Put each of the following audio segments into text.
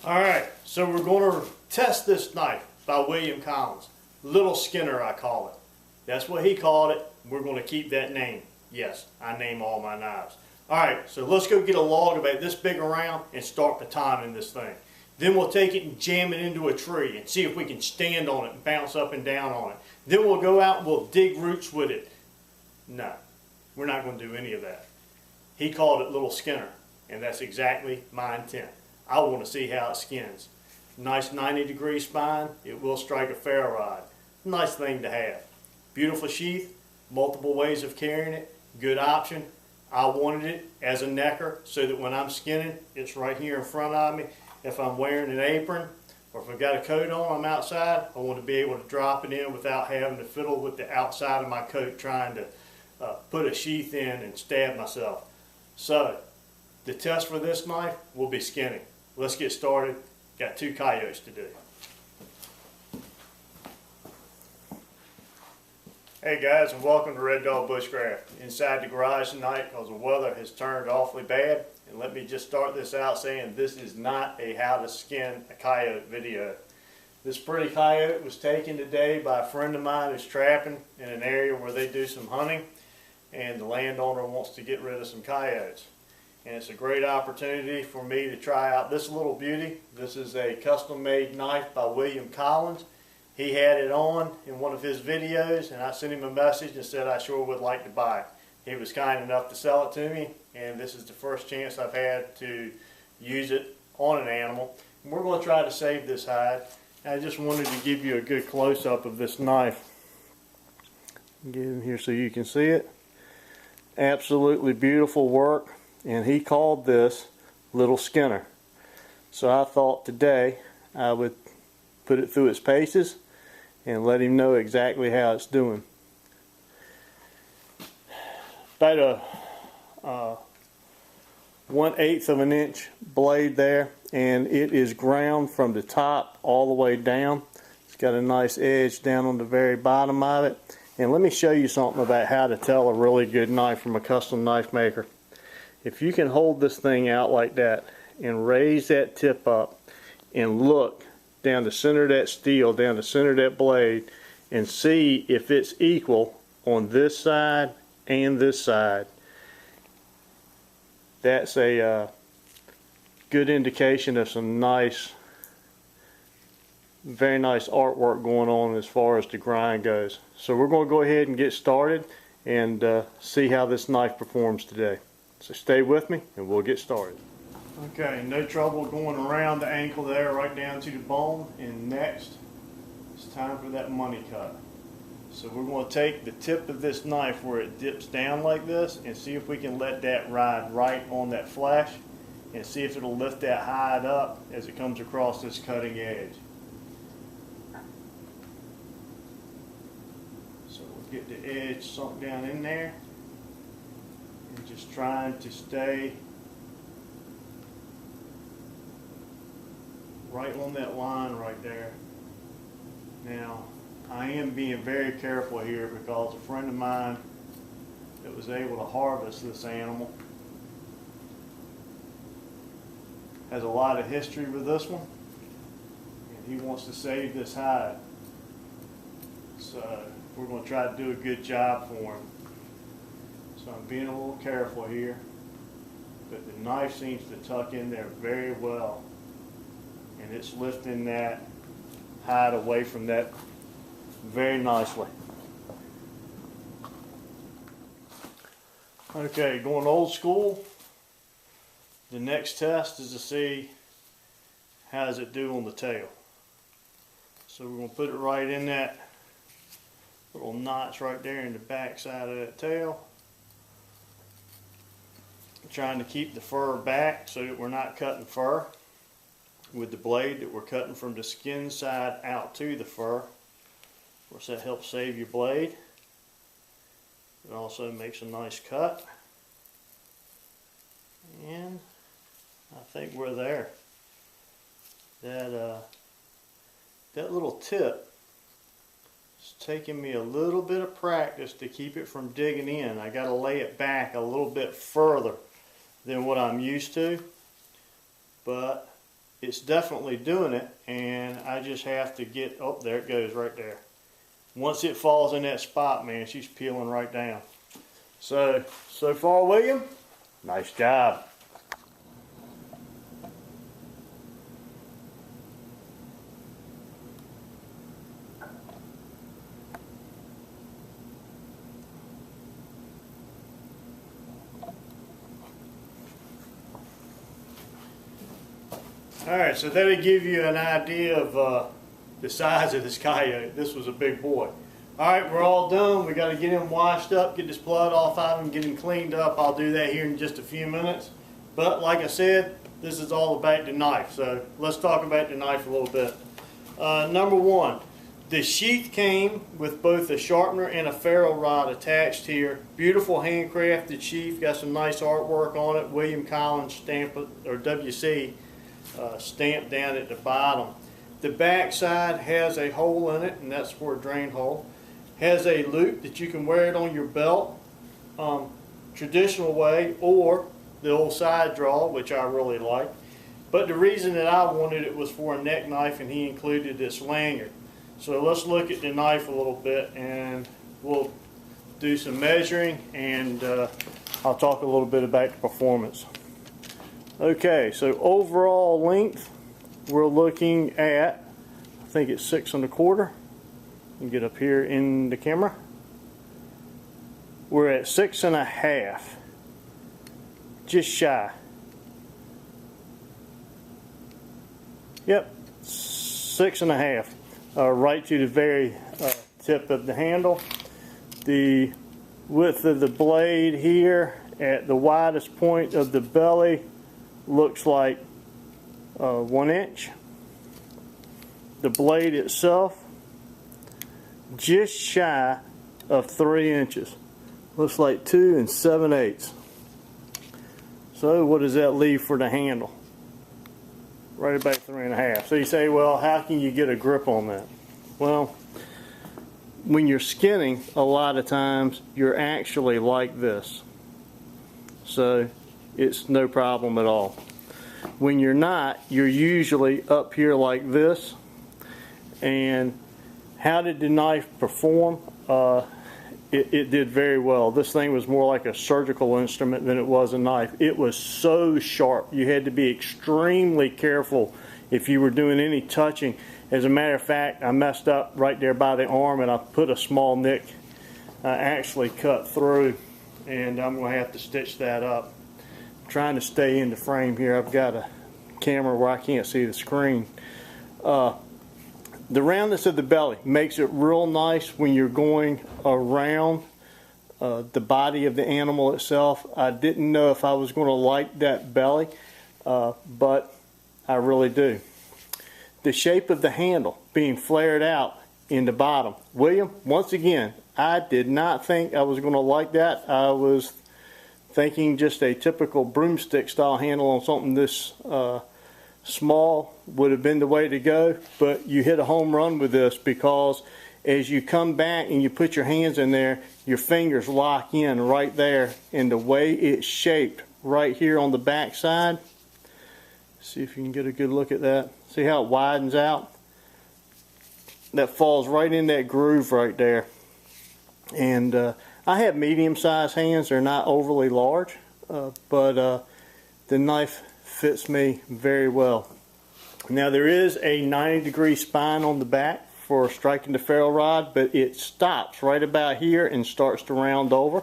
Alright, so we're going to test this knife by William Collins. Little Skinner, I call it. That's what he called it. We're going to keep that name. Yes, I name all my knives. Alright, so let's go get a log about this big around and start batoning this thing. Then we'll take it and jam it into a tree and see if we can stand on it and bounce up and down on it. Then we'll go out and we'll dig roots with it. No, we're not going to do any of that. He called it Little Skinner, and that's exactly my intent. I want to see how it skins. Nice 90-degree spine. It will strike a ferro rod. Nice thing to have. Beautiful sheath. Multiple ways of carrying it. Good option. I wanted it as a necker so that when I'm skinning, it's right here in front of me. If I'm wearing an apron or if I've got a coat on, I'm outside, I want to be able to drop it in without having to fiddle with the outside of my coat trying to put a sheath in and stab myself. So, the test for this knife will be skinning. Let's get started. Got 2 coyotes to do. Hey guys, and welcome to Red Dog Bushcraft. Inside the garage tonight because the weather has turned awfully bad. And let me just start this out saying this is not a how to skin a coyote video. This pretty coyote was taken today by a friend of mine who's trapping in an area where they do some hunting. And the landowner wants to get rid of some coyotes. And it's a great opportunity for me to try out this little beauty. This is a custom-made knife by William Collins. He had it on in one of his videos, and I sent him a message and said I sure would like to buy it. He was kind enough to sell it to me, and this is the first chance I've had to use it on an animal. And we're going to try to save this hide. I just wanted to give you a good close-up of this knife. Get in here so you can see it. Absolutely beautiful work. And he called this Little Skinner. So I thought today I would put it through its paces and let him know exactly how it's doing. About a 1/8 of an inch blade there, and it is ground from the top all the way down. It's got a nice edge down on the very bottom of it. And let me show you something about how to tell a really good knife from a custom knife maker. If you can hold this thing out like that and raise that tip up and look down the center of that steel, down the center of that blade, and see if it's equal on this side and this side, that's a good indication of some nice, very nice artwork going on as far as the grind goes. So we're going to go ahead and get started and see how this knife performs today. So stay with me and we'll get started. Okay, no trouble going around the ankle there right down to the bone. And next, it's time for that money cut. So we're going to take the tip of this knife where it dips down like this and see if we can let that ride right on that flesh and see if it'll lift that hide up as it comes across this cutting edge. So we'll get the edge sunk down in there. And just trying to stay right on that line right there. Now, I am being very careful here because a friend of mine that was able to harvest this animal has a lot of history with this one, and he wants to save this hide. So we're going to try to do a good job for him. So I'm being a little careful here, but the knife seems to tuck in there very well, and it's lifting that hide away from that very nicely. Okay, going old school, the next test is to see how does it do on the tail. So we're going to put it right in that little notch right there in the back side of that tail. Trying to keep the fur back so that we're not cutting fur with the blade, that we're cutting from the skin side out to the fur. Of course, that helps save your blade. It also makes a nice cut. And I think we're there. That little tip is taking me a little bit of practice to keep it from digging in. I got to lay it back a little bit further than what I'm used to, but it's definitely doing it, and I just have to get, oh, there it goes right there. Once it falls in that spot, man, she's peeling right down. So far, William, nice job. Alright, so that'll give you an idea of the size of this coyote. This was a big boy. Alright, we're all done. We got to get him washed up, get this blood off of him, get him cleaned up. I'll do that here in just a few minutes. But like I said, this is all about the knife. So let's talk about the knife a little bit. Number one, the sheath came with both a sharpener and a ferro rod attached here. Beautiful handcrafted sheath, got some nice artwork on it. William Collins stamp, or WC. Stamped down at the bottom. The back side has a hole in it, and that's for a drain hole. Has a loop that you can wear it on your belt, traditional way, or the old side draw, which I really like. But the reason that I wanted it was for a neck knife, and he included this lanyard. So let's look at the knife a little bit, and we'll do some measuring, and I'll talk a little bit about the performance. Okay, so overall length, we're looking at, I think it's 6 1/4. You get up here in the camera. We're at 6 1/2, just shy. Yep, 6 1/2, right to the very tip of the handle. The width of the blade here at the widest point of the belly looks like 1 inch. The blade itself just shy of 3 inches. Looks like 2 7/8. So what does that leave for the handle? Right about 3 1/2. So you say, well, how can you get a grip on that? Well, when you're skinning, a lot of times you're actually like this. So it's no problem at all. When you're not, you're usually up here like this. And how did the knife perform? It did very well. This thing was more like a surgical instrument than it was a knife. It was so sharp. You had to be extremely careful if you were doing any touching. As a matter of fact, I messed up right there by the arm, and I put a small nick actually cut through, and I'm going to have to stitch that up. I'm trying to stay in the frame here. I've got a camera where I can't see the screen. The roundness of the belly makes it real nice when you're going around the body of the animal itself. I didn't know if I was going to like that belly, but I really do. The shape of the handle being flared out in the bottom. William, once again, I did not think I was going to like that. I was thinking just a typical broomstick style handle on something this small would have been the way to go, but you hit a home run with this, because as you come back and you put your hands in there, your fingers lock in right there, and the way it's shaped right here on the back side, see if you can get a good look at that. See how it widens out? That falls right in that groove right there. And I have medium-sized hands. They're not overly large, but the knife fits me very well. Now there is a 90-degree spine on the back for striking the ferro rod, but it stops right about here and starts to round over.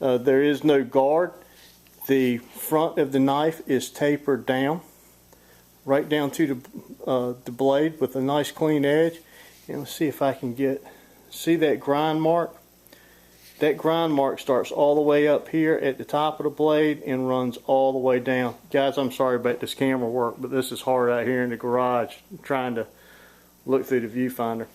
There is no guard. The front of the knife is tapered down, right down to the blade with a nice clean edge. And let's see if I can see that grind mark? That grind mark starts all the way up here at the top of the blade and runs all the way down. Guys, I'm sorry about this camera work, but this is hard out here in the garage trying to look through the viewfinder.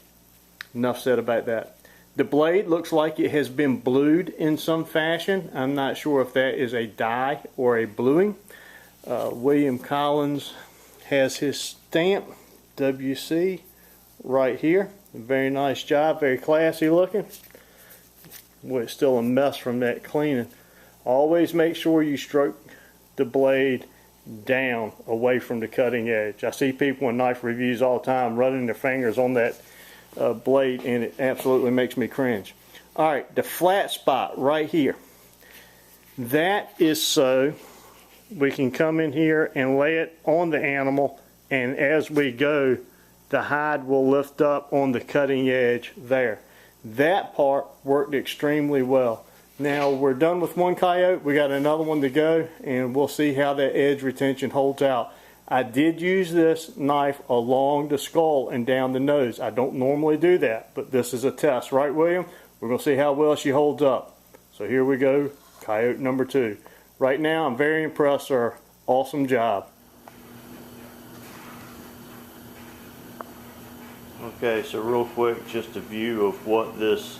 Enough said about that. The blade looks like it has been blued in some fashion. I'm not sure if that is a dye or a bluing. William Collins has his stamp, WC, right here. Very nice job, very classy looking. Well, it's still a mess from that cleaning. Always make sure you stroke the blade down away from the cutting edge. I see people in knife reviews all the time running their fingers on that blade, and it absolutely makes me cringe. Alright, the flat spot right here, that is so we can come in here and lay it on the animal, and as we go, the hide will lift up on the cutting edge there. That part worked extremely well. Now we're done with one coyote, we got another one to go, and we'll see how that edge retention holds out. I did use this knife along the skull and down the nose. I don't normally do that, but this is a test, right William? We're going to see how well she holds up. So here we go, coyote number 2. Right now I'm very impressed, sir. Awesome job. Okay, so real quick, just a view of what this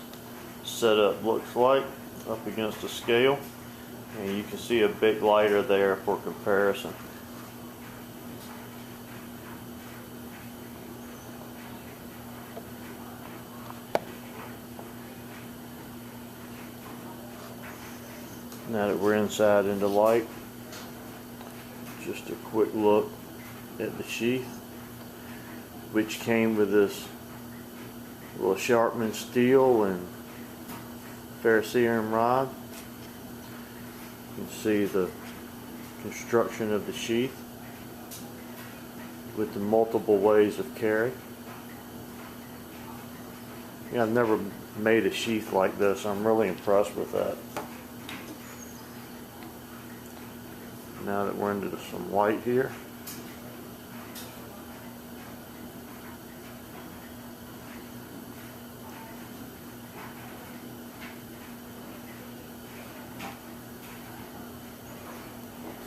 setup looks like up against the scale, and you can see a big lighter there for comparison. Now that we're inside in the light, just a quick look at the sheath, which came with this little Sharpman steel and ferrocerium rod. You can see the construction of the sheath with the multiple ways of carry. Yeah, I've never made a sheath like this. I'm really impressed with that. Now that we're into some light here,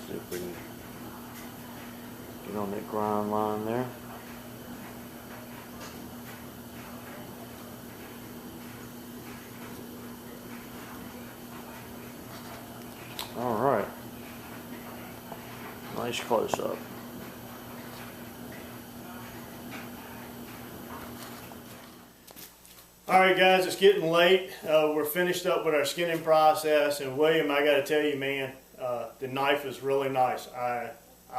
see if we can get on that grind line there. All right. Nice close up. Alright guys, it's getting late. We're finished up with our skinning process, and William, I gotta tell you, man, the knife is really nice. I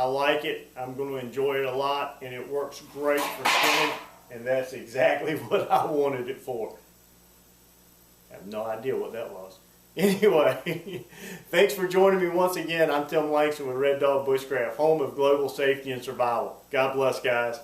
like it. I'm going to enjoy it a lot, and it works great for skinning, and that's exactly what I wanted it for. I have no idea what that was. Anyway, thanks for joining me once again. I'm Tim Langston with Red Dog Bushcraft, home of global safety and survival. God bless, guys.